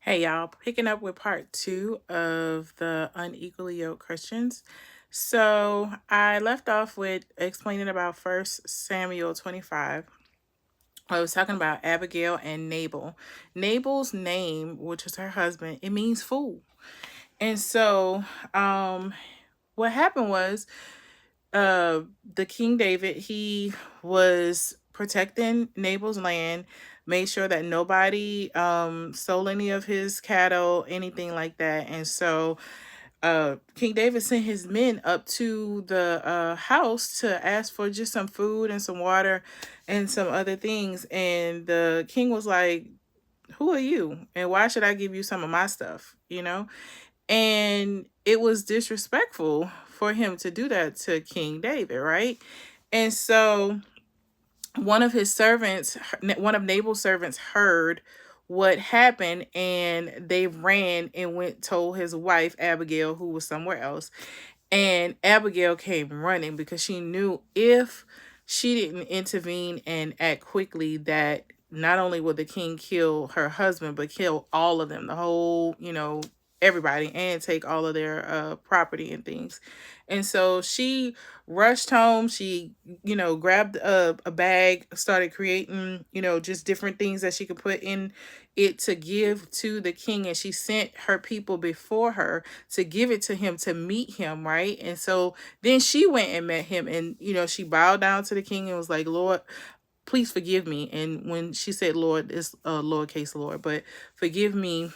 Hey y'all, picking up with part two of the Unequally Yoked Christians. So I left off with explaining about First Samuel 25. I was talking about Abigail and Nabal. Nabal's name, which is her husband, it means fool. And so what happened was uh the King David, he was protecting Nabal's land, made sure that nobody stole any of his cattle, anything like that. And so King David sent his men up to the house to ask for just some food and some water and some other things. And the king was like, who are you and why should I give you some of my stuff, and it was disrespectful for him to do that to King David, right? And so one of Nabal's servants heard what happened, and they ran and went told his wife Abigail, who was somewhere else. And Abigail came running because she knew if she didn't intervene and act quickly, that not only would the king kill her husband, but kill all of them, the whole, everybody, and take all of their property and things. And so she rushed home. She, grabbed a bag, started creating, just different things that she could put in it to give to the king. And she sent her people before her to give it to him, to meet him, right? And so then she went and met him, and she bowed down to the king and was like, Lord, please forgive me. And when she said Lord, it's a lowercase Lord, but forgive me,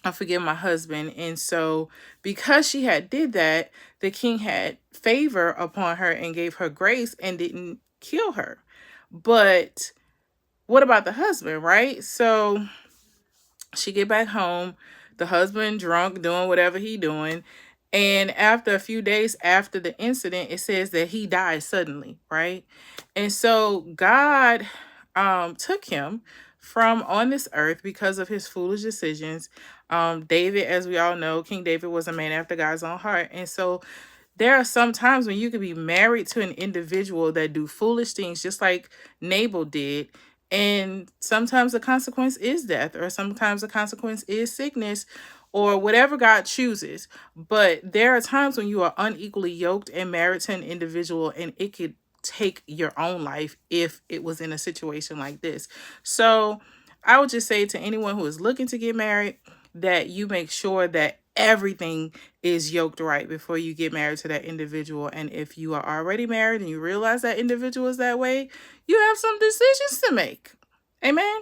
I forgive my husband. And so because she had did that, the king had favor upon her and gave her grace and didn't kill her. But what about the husband, right? So she get back home, the husband drunk, doing whatever he doing. And after a few days after the incident, it says that he died suddenly, right? And so God took him from on this earth because of his foolish decisions. David, as we all know, King David was a man after God's own heart. And so there are some times when you could be married to an individual that do foolish things, just like Nabal did. And sometimes the consequence is death, or sometimes the consequence is sickness, or whatever God chooses. But there are times when you are unequally yoked and married to an individual, and it could take your own life if it was in a situation like this. So I would just say to anyone who is looking to get married that you make sure that everything is yoked right before you get married to that individual. And if you are already married and you realize that individual is that way, you have some decisions to make. Amen.